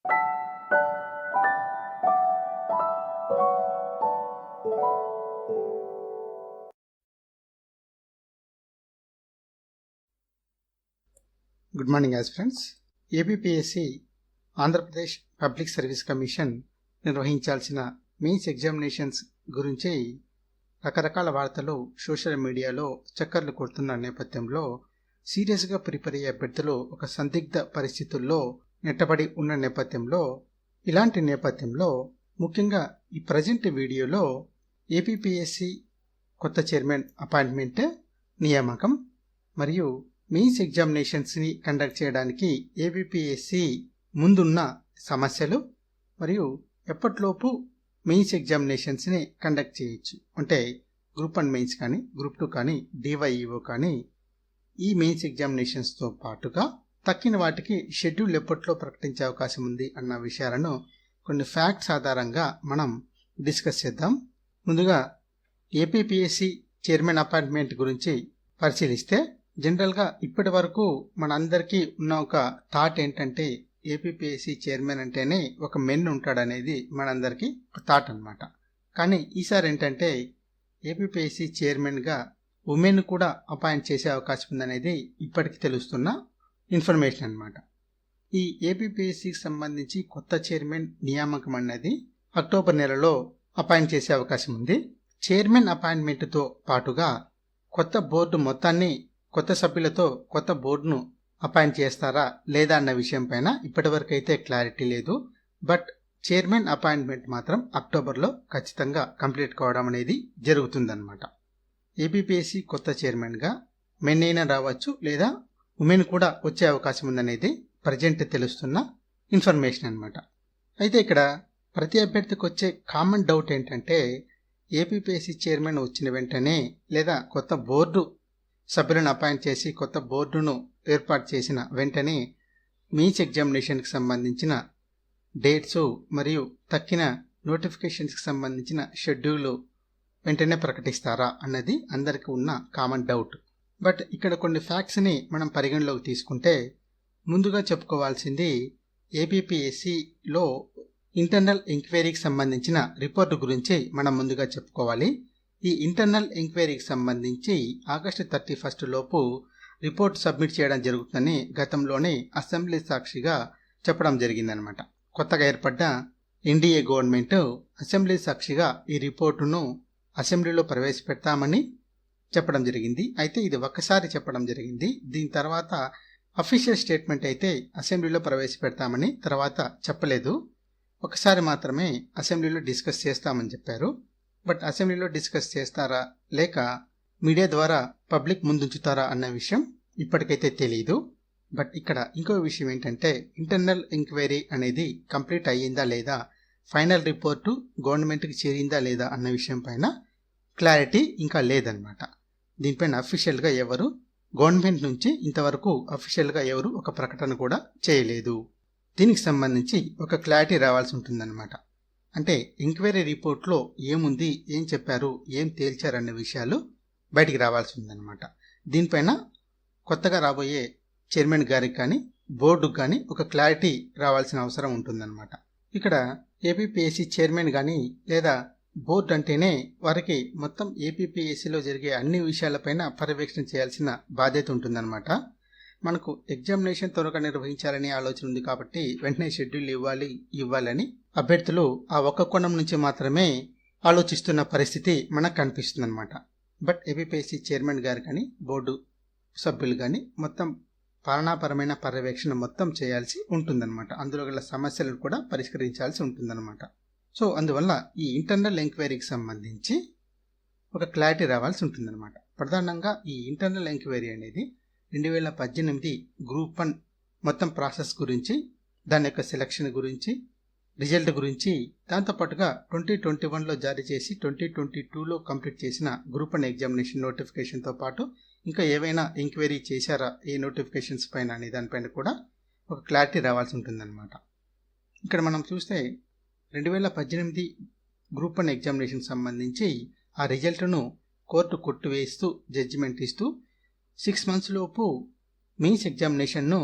Good morning aspirants. APPSC Andhra Pradesh public service commission నిర్వహించాల్సిన mains examinations గురించి రకరకాల వార్తలు సోషల్ మీడియాలో చక్కర్లు కొడుతున్న నేపథ్యంలో సీరియస్గా ప్రిపేర్ అయ్యే అభ్యర్థులు ఒక సందిగ్ధ పరిస్థితుల్లో నెట్టబడి ఉన్న నేపథ్యంలో ఇలాంటి నేపథ్యంలో ముఖ్యంగా ఈ ప్రజెంట్ వీడియోలో ఏపీపీఎస్సీ కొత్త చైర్మన్ అపాయింట్మెంట్, నియామకం మరియు మెయిన్స్ ఎగ్జామినేషన్స్ని కండక్ట్ చేయడానికి ఏపీపీఎస్సీ ముందున్న సమస్యలు మరియు ఎప్పటిలోపు మెయిన్స్ ఎగ్జామినేషన్స్ని కండక్ట్ చేయొచ్చు, అంటే గ్రూప్ 1 మెయిన్స్ కానీ గ్రూప్ 2 కానీ డివైఈఓ కానీ ఈ మెయిన్స్ ఎగ్జామినేషన్స్తో పాటుగా తక్కిన వాటికి షెడ్యూల్ ఎప్పట్లో ప్రకటించే అవకాశం ఉంది అన్న విషయాలను కొన్ని ఫ్యాక్ట్స్ ఆధారంగా మనం డిస్కస్ చేద్దాం. ముందుగా ఏపీపీఎస్సీ చైర్మన్ అపాయింట్మెంట్ గురించి పరిశీలిస్తే జనరల్గా ఇప్పటి వరకు మనందరికీ ఉన్న ఒక థాట్ ఏంటంటే ఏపీపీఎస్సీ చైర్మన్ అంటేనే ఒక మెన్ ఉంటాడనేది మనందరికీ థాట్ అనమాట. కానీ ఈసారి ఏంటంటే ఏపీపీఎస్సీ చైర్మన్గా ఉమెన్ కూడా అపాయింట్ చేసే అవకాశం ఉందనేది ఇప్పటికి తెలుస్తున్న ఇన్ఫర్మేషన్ అనమాట. ఈ ఏపీపీఎస్సీకి సంబంధించి కొత్త చైర్మన్ నియామకం అనేది అక్టోబర్ నెలలో అపాయింట్ చేసే అవకాశం ఉంది. చైర్మన్ అపాయింట్మెంట్తో పాటుగా కొత్త బోర్డు మొత్తాన్ని కొత్త సభ్యులతో కొత్త బోర్డును అపాయింట్ చేస్తారా లేదా అన్న విషయం పైన ఇప్పటివరకు అయితే క్లారిటీ లేదు. బట్ చైర్మన్ అపాయింట్మెంట్ మాత్రం అక్టోబర్లో ఖచ్చితంగా కంప్లీట్ కావడం అనేది జరుగుతుందన్నమాట. ఏపీపీఎస్సీ కొత్త చైర్మన్గా మెన్ అయినా రావచ్చు లేదా ఉమెన్ కూడా వచ్చే అవకాశం ఉందనేది ప్రజెంట్ తెలుస్తున్న ఇన్ఫర్మేషన్ అనమాట. అయితే ఇక్కడ ప్రతి అభ్యర్థికి వచ్చే కామన్ డౌట్ ఏంటంటే ఏపీపీఎస్సీ చైర్మన్ వచ్చిన వెంటనే లేదా కొత్త బోర్డు సభ్యులను అపాయింట్ చేసి కొత్త బోర్డును ఏర్పాటు చేసిన వెంటనే మెయిన్స్ ఎగ్జామినేషన్కి సంబంధించిన డేట్స్ మరియు తక్కిన నోటిఫికేషన్స్కి సంబంధించిన షెడ్యూల్ వెంటనే ప్రకటిస్తారా అన్నది అందరికీ ఉన్న కామన్ డౌట్. బట్ ఇక్కడ కొన్ని ఫ్యాక్ట్స్ని మనం పరిగణలోకి తీసుకుంటే ముందుగా చెప్పుకోవాల్సింది ఏపీపీఎస్సీలో ఇంటర్నల్ ఎంక్వైరీకి సంబంధించిన రిపోర్టు గురించి మనం ముందుగా చెప్పుకోవాలి. ఈ ఇంటర్నల్ ఎంక్వైరీకి సంబంధించి ఆగస్టు 31 లోపు రిపోర్ట్ సబ్మిట్ చేయడం జరుగుతుందని గతంలోనే అసెంబ్లీ సాక్షిగా చెప్పడం జరిగిందనమాట. కొత్తగా ఏర్పడ్డ ఎన్డీఏ గవర్నమెంట్ అసెంబ్లీ సాక్షిగా ఈ రిపోర్టును అసెంబ్లీలో ప్రవేశపెడతామని చెప్పడం జరిగింది. అయితే ఇది ఒక్కసారి చెప్పడం జరిగింది. దీని తర్వాత అఫీషియల్ స్టేట్మెంట్ అయితే అసెంబ్లీలో ప్రవేశపెడతామని తర్వాత చెప్పలేదు. ఒకసారి మాత్రమే అసెంబ్లీలో డిస్కస్ చేస్తామని చెప్పారు. బట్ అసెంబ్లీలో డిస్కస్ చేస్తారా లేక మీడియా ద్వారా పబ్లిక్ ముందుంచుతారా అన్న విషయం ఇప్పటికైతే తెలియదు. బట్ ఇక్కడ ఇంకో విషయం ఏంటంటే ఇంటర్నల్ ఎంక్వైరీ అనేది కంప్లీట్ అయ్యిందా లేదా, ఫైనల్ రిపోర్టు గవర్నమెంట్కి చేరిందా లేదా అన్న విషయం పైన క్లారిటీ ఇంకా లేదనమాట. దీనిపైన అఫీషియల్గా ఎవరు గవర్నమెంట్ నుంచి ఇంతవరకు అఫీషియల్గా ఎవరు ఒక ప్రకటన కూడా చేయలేదు. దీనికి సంబంధించి ఒక క్లారిటీ రావాల్సి ఉంటుందన్నమాట. అంటే ఎంక్వైరీ రిపోర్ట్లో ఏముంది, ఏం చెప్పారు, ఏం తేల్చారన్న విషయాలు బయటికి రావాల్సి ఉందన్నమాట. దీనిపైన కొత్తగా రాబోయే చైర్మన్ గారికి కానీ బోర్డుకు కానీ ఒక క్లారిటీ రావాల్సిన అవసరం ఉంటుందన్నమాట. ఇక్కడ ఏపీపీఎస్సీ చైర్మన్ కానీ లేదా బోర్డు అంటేనే వారికి మొత్తం ఏపీపీఎస్సీలో జరిగే అన్ని విషయాలపైన పర్యవేక్షణ చేయాల్సిన బాధ్యత ఉంటుందన్నమాట. మనకు ఎగ్జామినేషన్ త్వరగా నిర్వహించాలని ఆలోచన ఉంది కాబట్టి వెంటనే షెడ్యూల్ ఇవ్వాలని అభ్యర్థులు ఆ ఒక్క కోణం నుంచి మాత్రమే ఆలోచిస్తున్న పరిస్థితి మనకు కనిపిస్తుంది అనమాట. బట్ ఏపీపీఎస్సీ చైర్మన్ గారు కానీ బోర్డు సభ్యులు కానీ మొత్తం పాలనాపరమైన పర్యవేక్షణ మొత్తం చేయాల్సి ఉంటుందన్నమాట. అందులో గల సమస్యలను కూడా పరిష్కరించాల్సి ఉంటుందన్నమాట. సో అందువల్ల ఈ ఇంటర్నల్ ఎంక్వైరీకి సంబంధించి ఒక క్లారిటీ రావాల్సి ఉంటుందన్నమాట. ప్రధానంగా ఈ ఇంటర్నల్ ఎంక్వైరీ అనేది 2018 గ్రూప్ 1 మొత్తం ప్రాసెస్ గురించి, దాని యొక్క సెలక్షన్ గురించి, రిజల్ట్ గురించి, దాంతోపాటుగా 2021లో జారీ చేసి 2022లో కంప్లీట్ చేసిన గ్రూప్ 1 ఎగ్జామినేషన్ నోటిఫికేషన్తో పాటు ఇంకా ఏవైనా ఎంక్వైరీ చేశారా ఏ నోటిఫికేషన్స్ పైన అనే దానిపైన కూడా ఒక క్లారిటీ రావాల్సి ఉంటుందన్నమాట. ఇక్కడ మనం చూస్తే 2018 గ్రూప్ 1 ఎగ్జామినేషన్ సంబంధించి ఆ రిజల్ట్ను కోర్టు కొట్టివేస్తూ జడ్జిమెంట్ ఇస్తూ 6 months లోపు మెయిన్స్ ఎగ్జామినేషన్ను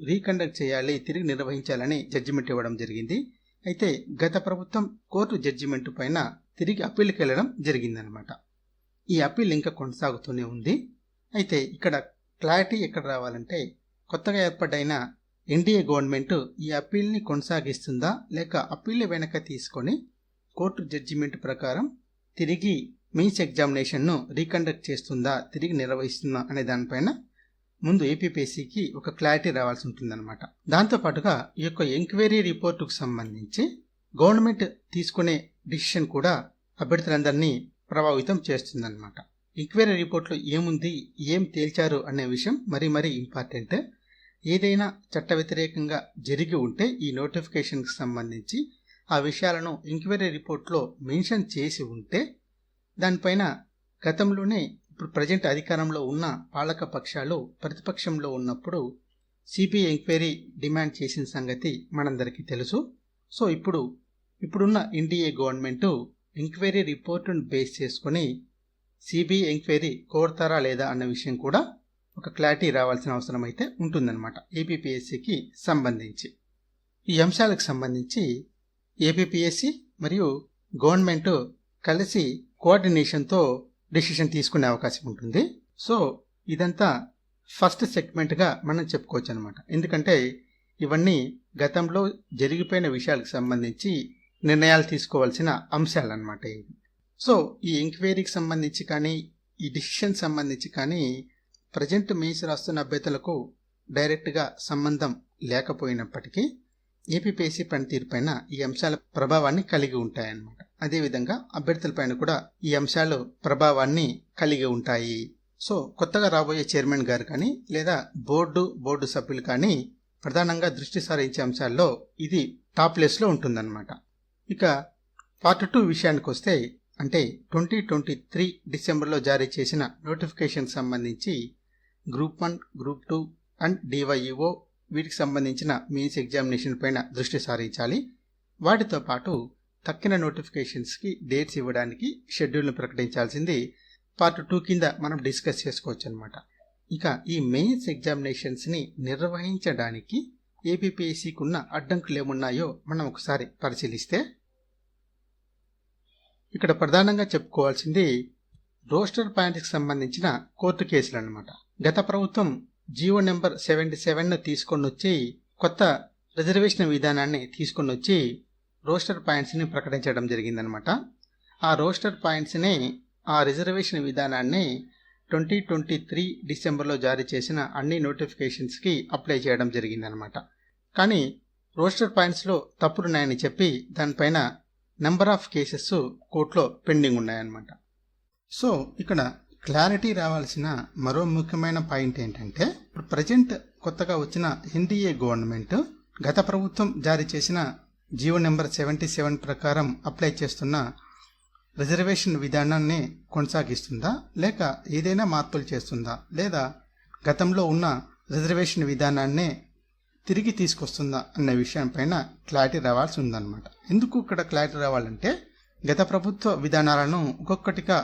రీకండక్ట్ చేయాలి, తిరిగి నిర్వహించాలని జడ్జిమెంట్ ఇవ్వడం జరిగింది. అయితే గత ప్రభుత్వం కోర్టు జడ్జిమెంట్ పైన తిరిగి అప్పీల్కి వెళ్ళడం జరిగిందనమాట. ఈ అప్పీల్ ఇంకా కొనసాగుతూనే ఉంది. అయితే ఇక్కడ క్లారిటీ ఎక్కడ రావాలంటే, కొత్తగా ఏర్పడ్డైన ఎన్డీఏ గవర్నమెంట్ ఈ అప్పీల్ని కొనసాగిస్తుందా లేక అప్పీల్ వెనక తీసుకొని కోర్టు జడ్జిమెంట్ ప్రకారం తిరిగి మెయిన్స్ ఎగ్జామినేషన్ను రీకండక్ట్ చేస్తుందా, తిరిగి నిర్వహిస్తుందా అనే దానిపైన ముందు ఏపీపీఎస్సీకి ఒక క్లారిటీ రావాల్సి ఉంటుందన్నమాట. దాంతోపాటుగా ఈ యొక్క ఎంక్వైరీ రిపోర్టుకు సంబంధించి గవర్నమెంట్ తీసుకునే డిసిషన్ కూడా అభ్యర్థులందరినీ ప్రభావితం చేస్తుందన్నమాట. ఎంక్వైరీ రిపోర్ట్లో ఏముంది, ఏం తేల్చారు అనే విషయం మరీ ఇంపార్టెంట్. ఏదైనా చట్ట వ్యతిరేకంగా జరిగి ఉంటే ఈ నోటిఫికేషన్కి సంబంధించి ఆ విషయాలను ఎంక్వైరీ రిపోర్ట్లో మెన్షన్ చేసి ఉంటే దానిపైన గతంలోనే ఇప్పుడు ప్రజెంట్ అధికారంలో ఉన్న పాలక పక్షాలు ప్రతిపక్షంలో ఉన్నప్పుడు సిబిఐ ఎంక్వైరీ డిమాండ్ చేసిన సంగతి మనందరికీ తెలుసు. సో ఇప్పుడున్న ఎన్డీఏ గవర్నమెంట్ ఎంక్వైరీ రిపోర్టును బేస్ చేసుకుని సిబిఐ ఎంక్వైరీ కోరతారా లేదా అన్న విషయం కూడా ఒక క్లారిటీ రావాల్సిన అవసరం అయితే ఉంటుందన్నమాట ఏపీపీఎస్సీకి సంబంధించి. ఈ అంశాలకు సంబంధించి ఏపీపీఎస్సీ మరియు గవర్నమెంట్ కలిసి కోఆర్డినేషన్తో డెసిషన్ తీసుకునే అవకాశం ఉంటుంది. సో ఇదంతా ఫస్ట్ సెగ్మెంట్గా మనం చెప్పుకోవచ్చు అనమాట. ఎందుకంటే ఇవన్నీ గతంలో జరిగిపోయిన విషయాలకు సంబంధించి నిర్ణయాలు తీసుకోవాల్సిన అంశాలన్నమాట ఇవి. సో ఈ ఎంక్వైరీకి సంబంధించి కానీ ఈ డిసిషన్ సంబంధించి కానీ ప్రజెంట్ మెయిన్స్ రాస్తున్న అభ్యర్థులకు డైరెక్ట్గా సంబంధం లేకపోయినప్పటికీ ఏపీపీఎస్సీ పనితీరుపైన ఈ అంశాల ప్రభావాన్ని కలిగి ఉంటాయన్నమాట. అదేవిధంగా అభ్యర్థులపైన కూడా ఈ అంశాలు ప్రభావాన్ని కలిగి ఉంటాయి. సో కొత్తగా రాబోయే చైర్మన్ గారు కానీ లేదా బోర్డు సభ్యులు కానీ ప్రధానంగా దృష్టి సారించే అంశాల్లో ఇది టాప్ ప్లేస్లో ఉంటుందన్నమాట. ఇక పార్ట్ 2 విషయానికి వస్తే, అంటే 2023 డిసెంబర్లో జారీ చేసిన నోటిఫికేషన్ సంబంధించి గ్రూప్ 1, గ్రూప్ 2 అండ్ డివైఈఓ వీటికి సంబంధించిన మెయిన్స్ ఎగ్జామినేషన్ పైన దృష్టి సారించాలి. వాటితో పాటు తక్కిన నోటిఫికేషన్స్కి డేట్స్ ఇవ్వడానికి షెడ్యూల్ను ప్రకటించాల్సింది పార్ట్ 2 కింద మనం డిస్కస్ చేసుకోవచ్చు అనమాట. ఇక ఈ మెయిన్స్ ఎగ్జామినేషన్స్ని నిర్వహించడానికి ఏపీపీఎస్సీకి ఉన్న అడ్డంకులు ఏమున్నాయో మనం ఒకసారి పరిశీలిస్తే, ఇక్కడ ప్రధానంగా చెప్పుకోవాల్సింది రోస్టర్ పాయింట్స్కి సంబంధించిన కోర్టు కేసులు అనమాట. గత ప్రభుత్వం జీవో నెంబర్ 77ను తీసుకొని వచ్చి కొత్త రిజర్వేషన్ విధానాన్ని తీసుకొని వచ్చి రోస్టర్ పాయింట్స్ని ప్రకటించడం జరిగిందనమాట. ఆ రోస్టర్ పాయింట్స్ని, ఆ రిజర్వేషన్ విధానాన్ని 2023 డిసెంబర్లో జారీ చేసిన అన్ని నోటిఫికేషన్స్కి అప్లై చేయడం జరిగిందనమాట. కానీ రోస్టర్ పాయింట్స్లో తప్పులున్నాయని చెప్పి దానిపైన నెంబర్ ఆఫ్ కేసెస్ కోర్టులో పెండింగ్ ఉన్నాయన్నమాట. సో ఇక్కడ క్లారిటీ రావాల్సిన మరో ముఖ్యమైన పాయింట్ ఏంటంటే, ఇప్పుడు ప్రజెంట్ కొత్తగా వచ్చిన ఎన్డీఏ గవర్నమెంట్ గత ప్రభుత్వం జారీ చేసిన జీవో నెంబర్ 77 ప్రకారం అప్లై చేస్తున్న రిజర్వేషన్ విధానాన్ని కొనసాగిస్తుందా లేక ఏదైనా మార్పులు చేస్తుందా, లేదా గతంలో ఉన్న రిజర్వేషన్ విధానాన్నే తిరిగి తీసుకొస్తుందా అన్న విషయంపైన క్లారిటీ రావాల్సి ఉందన్నమాట. ఎందుకు ఇక్కడ క్లారిటీ రావాలంటే, గత ప్రభుత్వ విధానాలను ఒక్కొక్కటిగా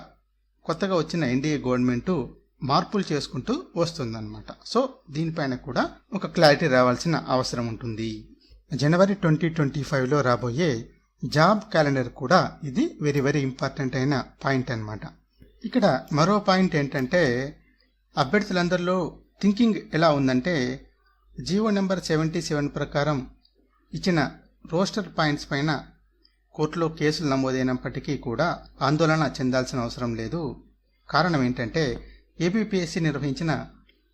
కొత్తగా వచ్చిన ఎన్డీఏ గవర్నమెంట్ మార్పులు చేసుకుంటూ వస్తుందన్నమాట. సో దీనిపైన కూడా ఒక క్లారిటీ రావాల్సిన అవసరం ఉంటుంది. జనవరి 2025లో రాబోయే జాబ్ క్యాలెండర్ కూడా ఇది వెరీ ఇంపార్టెంట్ అయిన పాయింట్ అన్నమాట. ఇక్కడ మరో పాయింట్ ఏంటంటే, అభ్యర్థులందరిలో థింకింగ్ ఎలా ఉందంటే, జీవో నెంబర్ 77 ప్రకారం ఇచ్చిన రోస్టర్ పాయింట్స్ పైన కోర్టులో కేసులు నమోదైనప్పటికీ కూడా ఆందోళన చెందాల్సిన అవసరం లేదు. కారణం ఏంటంటే, ఏపీపీఎస్సీ నిర్వహించిన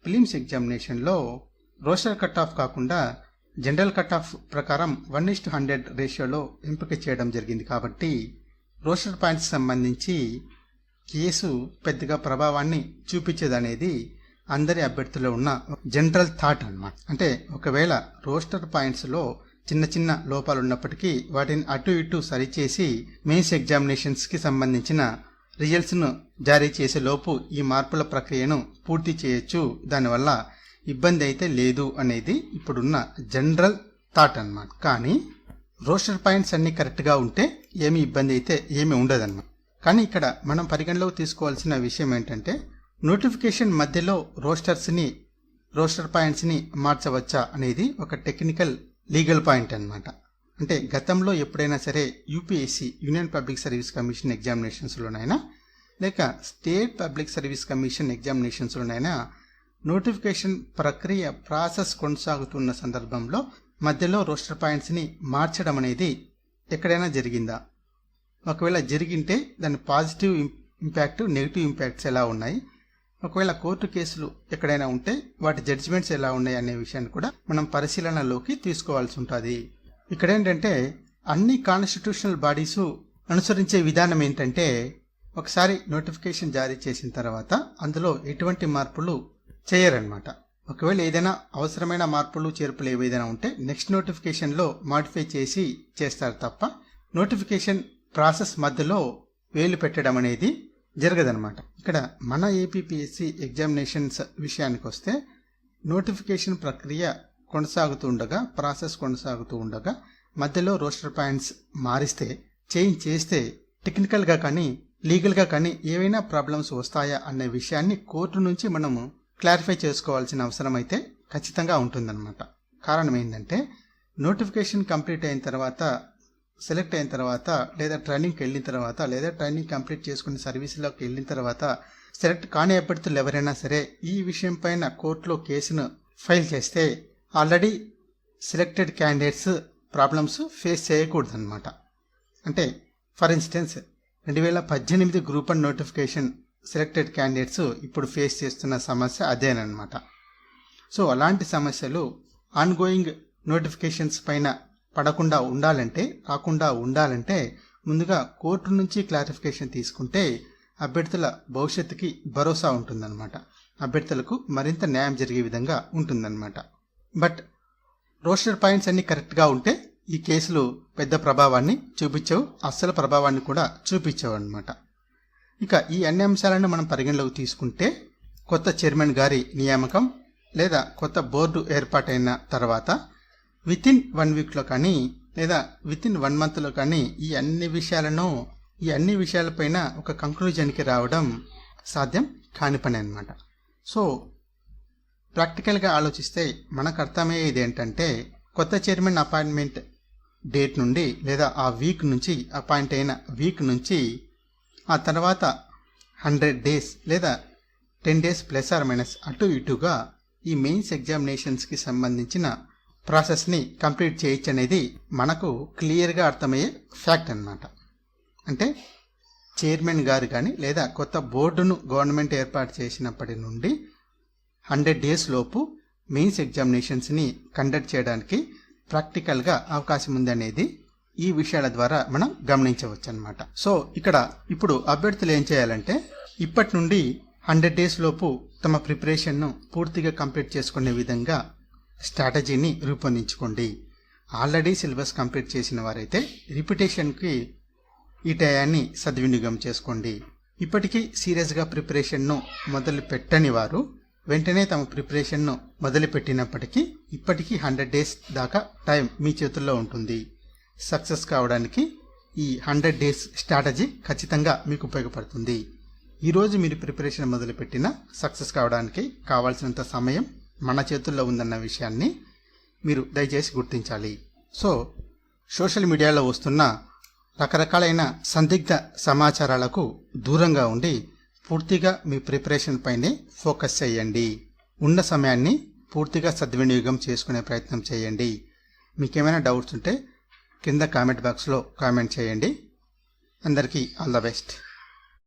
ప్రిలిమ్స్ ఎగ్జామినేషన్లో రోస్టర్ కట్ ఆఫ్ కాకుండా జనరల్ కట్ ఆఫ్ ప్రకారం 1:100 రేషియోలో ఎంపిక చేయడం జరిగింది. కాబట్టి రోస్టర్ పాయింట్స్ సంబంధించి కేసు పెద్దగా ప్రభావాన్ని చూపించేదనేది అందరి అభ్యర్థుల్లో ఉన్న జనరల్ థాట్ అన్నమాట. అంటే ఒకవేళ రోస్టర్ పాయింట్స్లో చిన్న లోపాలు ఉన్నప్పటికీ వాటిని అటు ఇటు సరిచేసి మెయిన్స్ ఎగ్జామినేషన్స్కి సంబంధించిన రిజల్ట్స్ను జారీ చేసే లోపు ఈ మార్పుల ప్రక్రియను పూర్తి చేయొచ్చు, దానివల్ల ఇబ్బంది అయితే లేదు అనేది ఇప్పుడున్న జనరల్ థాట్ అన్నమాట. కానీ రోస్టర్ పాయింట్స్ అన్నీ కరెక్ట్గా ఉంటే ఏమీ ఇబ్బంది అయితే ఏమీ ఉండదన్నమాట. కానీ ఇక్కడ మనం పరిగణలోకి తీసుకోవాల్సిన విషయం ఏంటంటే, నోటిఫికేషన్ మధ్యలో రోస్టర్స్ని రోస్టర్ పాయింట్స్ని మార్చవచ్చా అనేది ఒక టెక్నికల్ లీగల్ పాయింట్ అన్నమాట. అంటే గతంలో ఎప్పుడైనా సరే UPSC union public service commission ఎగ్జామినేషన్స్లోనైనా లేక స్టేట్ పబ్లిక్ సర్వీస్ కమిషన్ ఎగ్జామినేషన్స్లోనైనా నోటిఫికేషన్ ప్రక్రియ ప్రాసెస్ కొనసాగుతున్న సందర్భంలో మధ్యలో రోస్టర్ పాయింట్స్ని మార్చడం అనేది ఎక్కడైనా జరిగిందా? ఒకవేళ జరిగింటే దాని పాజిటివ్ ఇంపాక్ట్, నెగిటివ్ ఇంపాక్ట్స్ ఎలా ఉన్నాయి, ఒకవేళ కోర్టు కేసులు ఎక్కడైనా ఉంటే వాటి జడ్జిమెంట్స్ ఎలా ఉన్నాయి అనే విషయాన్ని కూడా మనం పరిశీలనలోకి తీసుకోవాల్సి ఉంటుంది. ఇక్కడ ఏంటంటే అన్ని కాన్స్టిట్యూషనల్ బాడీసు అనుసరించే విధానం ఏంటంటే ఒకసారి నోటిఫికేషన్ జారీ చేసిన తర్వాత అందులో ఎటువంటి మార్పులు చేయరన్నమాట. ఒకవేళ ఏదైనా అవసరమైన మార్పులు చేర్పులు ఏవైనా ఉంటే నెక్స్ట్ నోటిఫికేషన్లో మాడిఫై చేసి చేస్తారు తప్ప నోటిఫికేషన్ ప్రాసెస్ మధ్యలో వేలు పెట్టడం అనేది జరగదన్నమాట. ఇక్కడ మన ఏపీపీఎస్సీ ఎగ్జామినేషన్స్ విషయానికి వస్తే నోటిఫికేషన్ ప్రక్రియ ప్రాసెస్ కొనసాగుతూ ఉండగా మధ్యలో రోస్టర్ పాయింట్స్ మారిస్తే, చేంజ్ చేస్తే టెక్నికల్గా కానీ లీగల్గా కానీ ఏవైనా ప్రాబ్లమ్స్ వస్తాయా అనే విషయాన్ని కోర్టు నుంచి మనము క్లారిఫై చేసుకోవాల్సిన అవసరం అయితే ఖచ్చితంగా ఉంటుందన్నమాట. కారణం ఏంటంటే నోటిఫికేషన్ కంప్లీట్ అయిన తర్వాత, సెలెక్ట్ అయిన తర్వాత, లేదా ట్రైనింగ్కి వెళ్ళిన తర్వాత, లేదా ట్రైనింగ్ కంప్లీట్ చేసుకుని సర్వీసులోకి వెళ్ళిన తర్వాత సెలెక్ట్ కాని అభ్యర్థులు ఎవరైనా సరే ఈ విషయం పైన కోర్టులో కేసును ఫైల్ చేస్తే already selected candidates problems face చేయకూడదన్నమాట. అంటే for instance 2018 group 1 notification selected candidates ఇప్పుడు ఫేస్ చేస్తున్న సమస్య అదేనమాట. సో అలాంటి సమస్యలు ఆన్గోయింగ్ నోటిఫికేషన్స్ పైన రాకుండా ఉండాలంటే ముందుగా కోర్టు నుంచి క్లారిఫికేషన్ తీసుకుంటే అభ్యర్థుల భవిష్యత్తుకి భరోసా ఉంటుందన్నమాట. అభ్యర్థులకు మరింత న్యాయం జరిగే విధంగా ఉంటుందన్నమాట. బట్ రోస్టర్ పాయింట్స్ అన్ని కరెక్ట్గా ఉంటే ఈ కేసులు పెద్ద ప్రభావాన్ని చూపించవు, అస్సలు ప్రభావాన్ని కూడా చూపించవు అన్నమాట. ఇక ఈ అన్ని అంశాలను మనం పరిగణలోకి తీసుకుంటే కొత్త చైర్మన్ గారి నియామకం లేదా కొత్త బోర్డు ఏర్పాటైన తర్వాత వితిన్ 1 వీక్లో కానీ లేదా వితిన్ 1 మంత్లో కానీ ఈ అన్ని విషయాలపైన ఒక కంక్లూజన్కి రావడం సాధ్యం కాని పని అన్నమాట. సో ప్రాక్టికల్గా ఆలోచిస్తే మనకు అర్థమయ్యేది ఏంటంటే కొత్త చైర్మన్ అపాయింట్మెంట్ డేట్ నుండి లేదా ఆ వీక్ నుంచి, అపాయింట్ అయిన వీక్ నుంచి ఆ తర్వాత 100 డేస్ లేదా 10 డేస్ ప్లస్ ఆర్ మైనస్ అటు ఇటుగా ఈ మెయిన్స్ ఎగ్జామినేషన్స్కి సంబంధించిన ప్రాసెస్ని కంప్లీట్ చేయొచ్చు అనేది మనకు క్లియర్గా అర్థమయ్యే ఫ్యాక్ట్ అన్నమాట. అంటే చైర్మన్ గారు కానీ లేదా కొత్త బోర్డును గవర్నమెంట్ ఏర్పాటు చేసినప్పటి నుండి 100 డేస్ లోపు మెయిన్స్ ఎగ్జామినేషన్స్ని కండక్ట్ చేయడానికి ప్రాక్టికల్గా అవకాశం ఉంది అనేది ఈ విషయాల ద్వారా మనం గమనించవచ్చు అన్నమాట. సో ఇప్పుడు అభ్యర్థులు ఏం చేయాలంటే ఇప్పటి నుండి 100 డేస్ లోపు తమ ప్రిపరేషన్ను పూర్తిగా కంప్లీట్ చేసుకునే విధంగా స్ట్రాటజీని రూపొందించుకోండి. ఆల్రెడీ సిలబస్ కంప్లీట్ చేసిన వారైతే రిపిటేషన్కి ఈ టయాన్ని సద్వినియోగం చేసుకోండి. ఇప్పటికీ సీరియస్గా ప్రిపరేషన్ను మొదలు పెట్టని వారు వెంటనే తమ ప్రిపరేషన్ను మొదలుపెట్టినప్పటికీ ఇప్పటికీ 100 డేస్ దాకా టైం మీ చేతుల్లో ఉంటుంది. సక్సెస్ కావడానికి ఈ 100 డేస్ స్ట్రాటజీ ఖచ్చితంగా మీకు ఉపయోగపడుతుంది. ఈరోజు మీరు ప్రిపరేషన్ మొదలుపెట్టిన సక్సెస్ కావడానికి కావాల్సినంత సమయం మన చేతుల్లో ఉందన్న విషయాన్ని మీరు దయచేసి గుర్తించాలి. సో సోషల్ మీడియాలో వస్తున్న రకరకాలైన సందిగ్ధ సమాచారాలకు దూరంగా ఉండి పూర్తిగా మీ ప్రిపరేషన్ పైనే ఫోకస్ చేయండి. ఉన్న సమయాన్ని పూర్తిగా సద్వినియోగం చేసుకునే ప్రయత్నం చేయండి. మీకేమైనా డౌట్స్ ఉంటే కింద కామెంట్ బాక్స్లో కామెంట్ చేయండి. అందరికీ ఆల్ ద బెస్ట్.